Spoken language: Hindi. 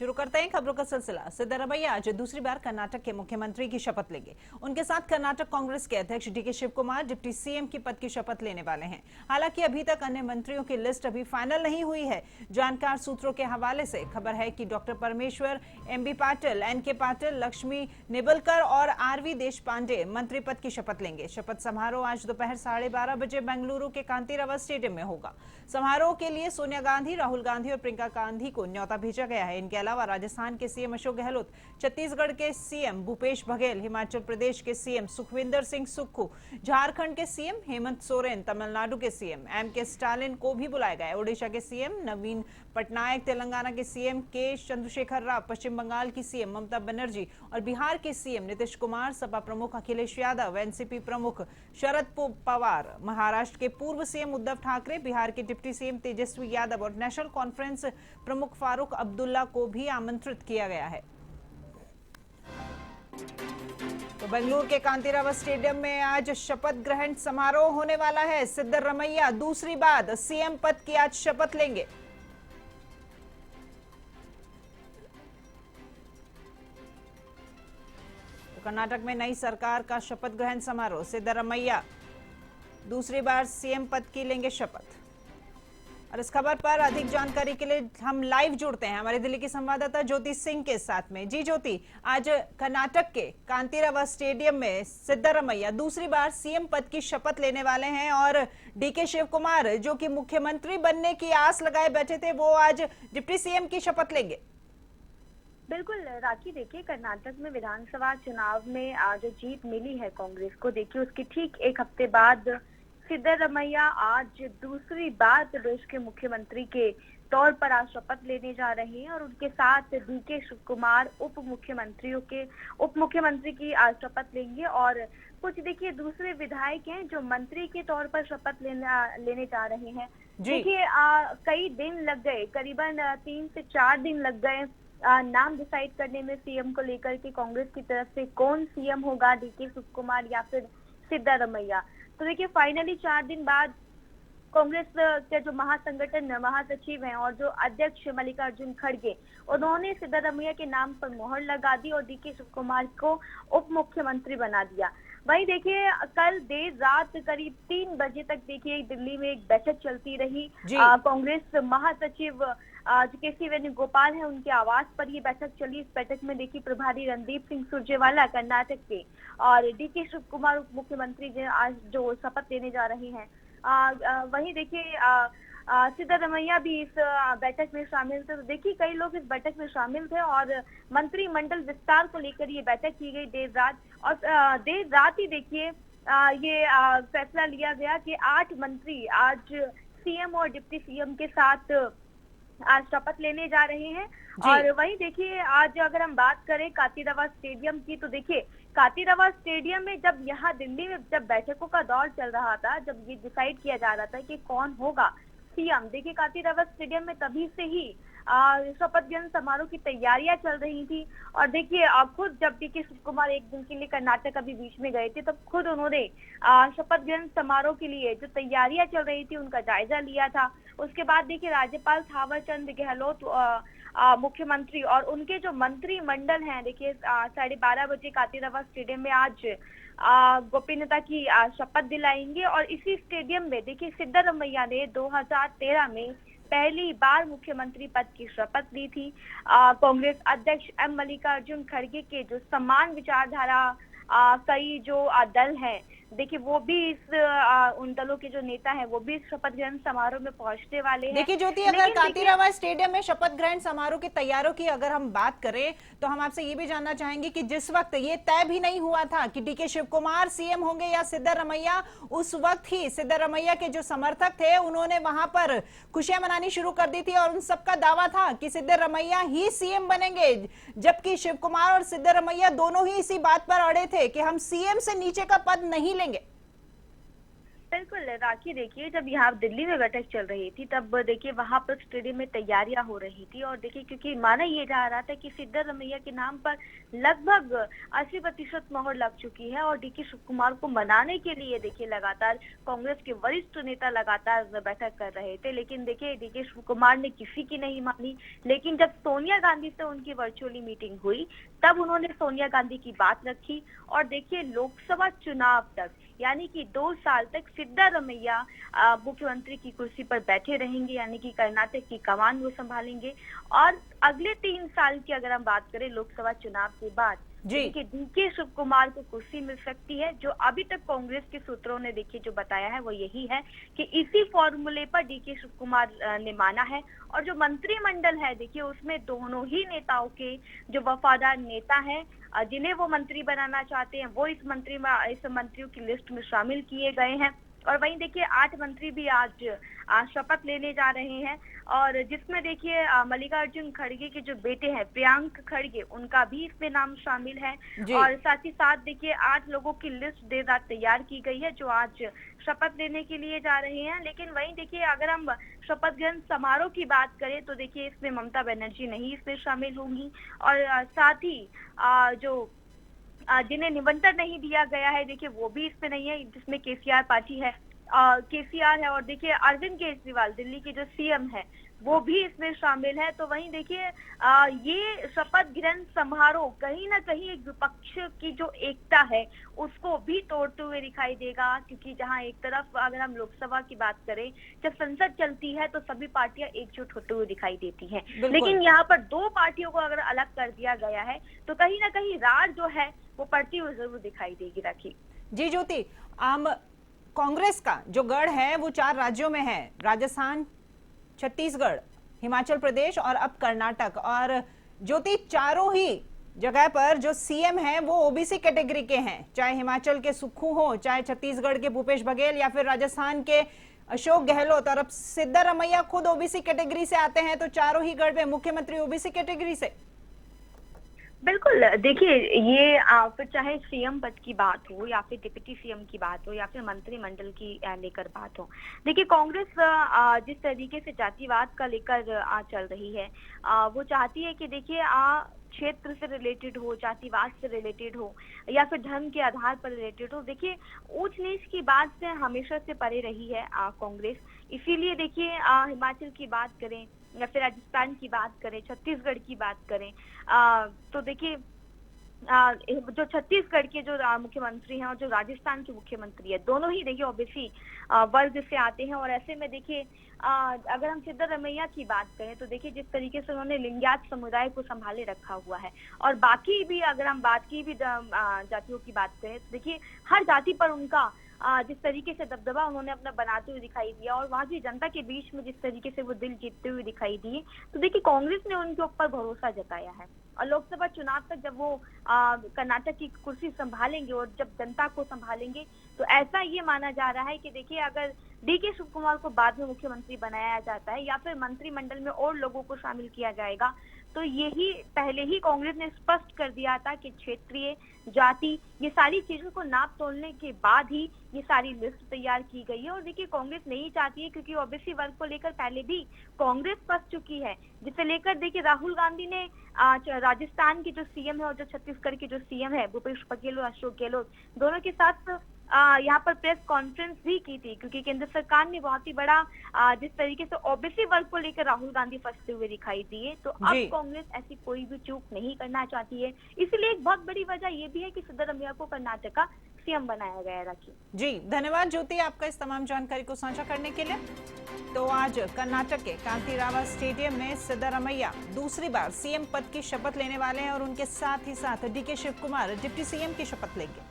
शुरू करते हैं खबरों का सिलसिला। सिद्धरमैया आज दूसरी बार कर्नाटक के मुख्यमंत्री की शपथ लेंगे। उनके साथ कर्नाटक कांग्रेस के अध्यक्ष DK Shivakumar deputy CM की पद की शपथ लेने वाले हैं। हालांकि अभी तक अन्य मंत्रियों की लिस्ट अभी फाइनल नहीं हुई है। जानकार सूत्रों के हवाले से खबर है कि डॉक्टर परमेश्वर, एमबी पाटिल, एनके पाटिल, लक्ष्मी निबलकर और आरवी देशपांडे मंत्री पद की शपथ लेंगे। शपथ समारोह आज दोपहर 12:30 बजे बेंगलुरु के कांतिराव स्टेडियम में होगा। समारोह के लिए सोनिया गांधी, राहुल गांधी और प्रियंका गांधी को न्योता भेजा गया है। इनके अलावा राजस्थान के सीएम अशोक गहलोत, छत्तीसगढ़ के सीएम भूपेश बघेल, हिमाचल प्रदेश के सीएम सुखविंदर सिंह सुक्खू, झारखंड के सीएम हेमंत सोरेन, तमिलनाडु के सीएम एमके स्टालिन को भी बुलाया गया है। ओडिशा के सीएम नवीन पटनायक, तेलंगाना के सीएम के चंद्रशेखर राव, पश्चिम बंगाल की सीएम ममता बनर्जी और बिहार के सीएम नीतीश कुमार, सपा प्रमुख अखिलेश यादव, एनसीपी प्रमुख शरद पवार, महाराष्ट्र के पूर्व सीएम उद्धव ठाकरे, बिहार के डिप्टी सीएम तेजस्वी यादव और नेशनल कॉन्फ्रेंस प्रमुख फारूक अब्दुल्ला को भी आमंत्रित किया गया है। तो बेंगलुरु के कांतिराव स्टेडियम में आज शपथ ग्रहण समारोह होने वाला है। सिद्धरमैया दूसरी बार सीएम पद की आज शपथ लेंगे। तो कर्नाटक में नई सरकार का शपथ ग्रहण समारोह। सिद्धरमैया दूसरी बार सीएम पद की लेंगे शपथ। और इस खबर पर अधिक जानकारी के लिए हम लाइव जुड़ते हैं हमारे दिल्ली की संवाददाता ज्योति सिंह के साथ में। जी ज्योति, आज कर्नाटक के कांतिराव स्टेडियम में सिद्धरमैया दूसरी बार सीएम पद की शपथ लेने वाले हैं और डीके शिव कुमार, जो कि मुख्यमंत्री बनने की आस लगाए बैठे थे, वो आज डिप्टी सीएम की शपथ लेंगे। बिल्कुल राखी, देखिए कर्नाटक में विधानसभा चुनाव में जो जीत मिली है कांग्रेस को, देखिए उसके ठीक एक हफ्ते बाद सिद्धरमैया आज दूसरी बार प्रदेश के मुख्यमंत्री के तौर पर आज शपथ लेने जा रहे हैं और उनके साथ डीके शिव कुमार उप मुख्यमंत्री की आज शपथ लेंगे। और कुछ देखिए दूसरे विधायक हैं जो मंत्री के तौर पर शपथ लेने जा रहे हैं। देखिए कई दिन लग गए, करीबन 3 से 4 दिन लग गए नाम डिसाइड करने में सीएम को लेकर के कांग्रेस की तरफ से कौन सीएम होगा, डीके शिव कुमार या फिर सिद्धरमैया। तो देखिए फाइनली 4 दिन बाद कांग्रेस के जो महासंगठन महासचिव हैं और जो अध्यक्ष मल्लिकार्जुन खड़गे, उन्होंने सिद्धरमैया के नाम पर मोहर लगा दी और डीके शिव कुमार को उप मुख्यमंत्री बना दिया। वहीं देखिए कल देर रात करीब 3 बजे तक देखिए दिल्ली में एक बैठक चलती रही। कांग्रेस महासचिव जो के.सी. वेणुगोपाल है, उनके आवास पर ये बैठक चली। इस बैठक में देखिए प्रभारी रणदीप सिंह सुरजेवाला कर्नाटक के और डीके शिव कुमार उप मुख्यमंत्री आज जो शपथ लेने जा रहे हैं। वहीं देखिए सिद्धरमैया भी इस बैठक में शामिल थे। तो देखिए कई लोग इस बैठक में शामिल थे और मंत्रिमंडल विस्तार को लेकर ये बैठक की गई देर रात। और देर रात ही देखिए ये फैसला लिया गया कि 8 मंत्री आज सीएम और डिप्टी सीएम के साथ आज शपथ लेने जा रहे हैं। और वहीं देखिए आज अगर हम बात करें कांतिराव स्टेडियम की, तो देखिए कांतिराव स्टेडियम में जब यहाँ दिल्ली में जब बैठकों का दौर चल रहा था, जब ये डिसाइड किया जा रहा था कि कौन होगा सीएम, देखिए कांतिराव स्टेडियम में तभी से ही शपथ ग्रहण समारोह की तैयारियां चल रही थी। और देखिए खुद जब डीके शिव कुमार एक दिन के लिए कर्नाटक अभी बीच में गए थे, तब खुद उन्होंने शपथ ग्रहण समारोह के लिए जो तैयारियां चल रही थी उनका जायजा लिया था। उसके बाद देखिए राज्यपाल थावर चंद गहलोत मुख्यमंत्री और उनके जो मंत्रिमंडल हैं, देखिए 12:30 बजे कांतिराव स्टेडियम में आज गोपनीयता की शपथ दिलाएंगे। और इसी स्टेडियम में देखिए सिद्धरमैया ने 2013 में पहली बार मुख्यमंत्री पद की शपथ ली थी। कांग्रेस अध्यक्ष एम मल्लिकार्जुन खड़गे के जो समान विचारधारा कई जो दल हैं, देखिए वो भी इस उन दलों के जो नेता हैं वो भी इस शपथ ग्रहण समारोह में पहुंचने वाले हैं। देखिए ज्योति, अगर कांतिराव स्टेडियम में शपथ ग्रहण समारोह की तैयारियों की अगर हम बात करें तो हम आपसे ये भी जानना चाहेंगे कि जिस वक्त ये तय भी नहीं हुआ था कि डीके शिव कुमार सीएम होंगे या सिद्धरमैया, उस वक्त ही सिद्धरमैया के जो समर्थक थे उन्होंने वहां पर खुशियां मनानी शुरू कर दी थी और उन सबका दावा था कि सिद्धरमैया ही सीएम बनेंगे, जबकि शिव कुमार और सिद्धरमैया दोनों ही इसी बात पर अड़े थे कि हम सीएम से नीचे का पद नहीं लेंगे। बिल्कुल राखी, देखिए जब यहाँ दिल्ली में बैठक चल रही थी तब देखिए वहां पर स्टेडियम में तैयारियां हो रही थी, और देखिए क्योंकि माना ये जा रहा था कि सिद्धारमैया के नाम पर लगभग 80% मोहर लग चुकी है, और डीके शिव कुमार को मनाने के लिए देखिए लगातार कांग्रेस के वरिष्ठ नेता लगातार बैठक कर रहे थे, लेकिन देखिए डीके शिव कुमार ने किसी की नहीं मानी। लेकिन जब सोनिया गांधी से उनकी वर्चुअली मीटिंग हुई तब उन्होंने सोनिया गांधी की बात रखी, और देखिए लोकसभा चुनाव तक यानी कि 2 साल तक सिद्धारमैया मुख्यमंत्री की कुर्सी पर बैठे रहेंगे, यानी कि कर्नाटक की कमान वो संभालेंगे। और अगले 3 साल की अगर हम बात करें लोकसभा चुनाव के बाद, देखिए डीके शिव कुमार को कुर्सी मिल सकती है। जो अभी तक कांग्रेस के सूत्रों ने देखिए जो बताया है वो यही है कि इसी फॉर्मूले पर डीके शिव कुमार ने माना है, और जो मंत्रिमंडल है देखिए उसमें दोनों ही नेताओं के जो वफादार नेता हैं जिन्हें वो मंत्री बनाना चाहते हैं वो इस मंत्रियों की लिस्ट में शामिल किए गए हैं। और वहीं देखिए 8 मंत्री भी आज शपथ लेने जा रहे हैं, और जिसमें देखिए मल्लिकार्जुन खड़गे के जो बेटे हैं प्रियांक खड़गे, उनका भी इसमें नाम शामिल है। और साथ ही साथ देखिए 8 लोगों की लिस्ट देर रात तैयार की गई है जो आज शपथ लेने के लिए जा रहे हैं। लेकिन वहीं देखिए अगर हम शपथ ग्रहण समारोह की बात करें तो देखिए इसमें ममता बनर्जी नहीं इसमें शामिल होंगी, और साथ ही जो जिन्हें निमंत्रण नहीं दिया गया है देखिए वो भी इसमें नहीं है, जिसमें केसीआर पार्टी है, केसीआर है, और देखिए अरविंद केजरीवाल दिल्ली के जो सीएम है वो भी इसमें शामिल है। तो वहीं देखिए ये शपथ ग्रहण समारोह कहीं ना कहीं एक विपक्ष की जो एकता है उसको भी तोड़ते हुए दिखाई देगा, क्योंकि जहां एक तरफ अगर हम लोकसभा की बात करें जब संसद चलती है तो सभी पार्टियां एकजुट होते हुए दिखाई देती हैं, लेकिन यहाँ पर 2 पार्टियों को अगर अलग कर दिया गया है तो कहीं ना कहीं रार जो है वो पड़ती हुई जरूर दिखाई देगी। राखी जी ज्योति, कांग्रेस का जो गढ़ है वो 4 राज्यों में है, राजस्थान, छत्तीसगढ़, हिमाचल प्रदेश और अब कर्नाटक। और ज्योति चारों ही जगह पर जो सीएम हैं वो ओबीसी कैटेगरी के हैं, चाहे हिमाचल के सुक्खू हो, चाहे छत्तीसगढ़ के भूपेश बघेल या फिर राजस्थान के अशोक गहलोत, और अब सिद्धारमैया खुद ओबीसी कैटेगरी से आते हैं, तो चारों ही गढ़ में मुख्यमंत्री ओबीसी कैटेगरी से। बिल्कुल, देखिए ये फिर चाहे सीएम पद की बात हो या फिर डिप्टी सीएम की बात हो या फिर मंत्रिमंडल की लेकर बात हो, देखिए कांग्रेस जिस तरीके से जातिवाद का लेकर चल रही है वो चाहती है कि देखिए क्षेत्र से रिलेटेड हो, जातिवाद से रिलेटेड हो या फिर धर्म के आधार पर रिलेटेड हो, देखिए ऊंच नीच की बात से हमेशा से परे रही है कांग्रेस। इसीलिए देखिए हिमाचल की बात करें या फिर राजस्थान की बात करें, छत्तीसगढ़ की बात करें, तो देखिए जो छत्तीसगढ़ के जो मुख्यमंत्री हैं और जो राजस्थान के मुख्यमंत्री है दोनों ही देखिए ओबीसी वर्ग से आते हैं। और ऐसे में देखिए अगर हम सिद्धारमैया की बात करें तो देखिए जिस तरीके से उन्होंने लिंगायत समुदाय को संभाले रखा हुआ है, और बाकी भी अगर हम बाकी भी जातियों की बात करें तो देखिए हर जाति पर उनका जिस तरीके से दबदबा उन्होंने अपना बनाते हुए दिखाई दिया और वहां की जनता के बीच में जिस तरीके से वो दिल जीतते हुए दिखाई दिए, तो देखिए कांग्रेस ने उनके ऊपर भरोसा जताया है। और लोकसभा चुनाव तक जब वो कर्नाटक की कुर्सी संभालेंगे और जब जनता को संभालेंगे तो ऐसा ये माना जा रहा है कि देखिए अगर डीके शिव कुमार को बाद में मुख्यमंत्री बनाया जाता है या फिर मंत्रिमंडल में और लोगों को शामिल किया जाएगा तो यही पहले ही कांग्रेस ने स्पष्ट कर दिया था कि क्षेत्रीय जाति ये सारी चीजों को नाप तोलने के बाद ही ये सारी लिस्ट तैयार की गई है। और देखिए कांग्रेस नहीं चाहती है क्योंकि ओबीसी वर्ग को लेकर पहले भी कांग्रेस फंस चुकी है, जिसे लेकर देखिए राहुल गांधी ने राजस्थान के जो सीएम है और जो छत्तीसगढ़ के जो सीएम है भूपेश बघेल और अशोक गहलोत दोनों के साथ यहाँ पर प्रेस कॉन्फ्रेंस भी की थी, क्योंकि केंद्र सरकार ने बहुत ही बड़ा जिस तरीके से ओबीसी वर्ग को लेकर राहुल गांधी फंसते हुए दिखाई दिए, तो अब कांग्रेस ऐसी कोई भी चूक नहीं करना चाहती है। इसीलिए एक बहुत बड़ी वजह ये भी है कि सिद्धारमैया को कर्नाटक का सीएम बनाया गया है। राखी जी, धन्यवाद ज्योति आपका इस तमाम जानकारी को साझा करने के लिए। तो आज कर्नाटक के कांतिरावा स्टेडियम में सिद्धारमैया दूसरी बार सीएम पद की शपथ लेने वाले हैं और उनके साथ ही साथ DK Shivakumar deputy CM की शपथ लेंगे।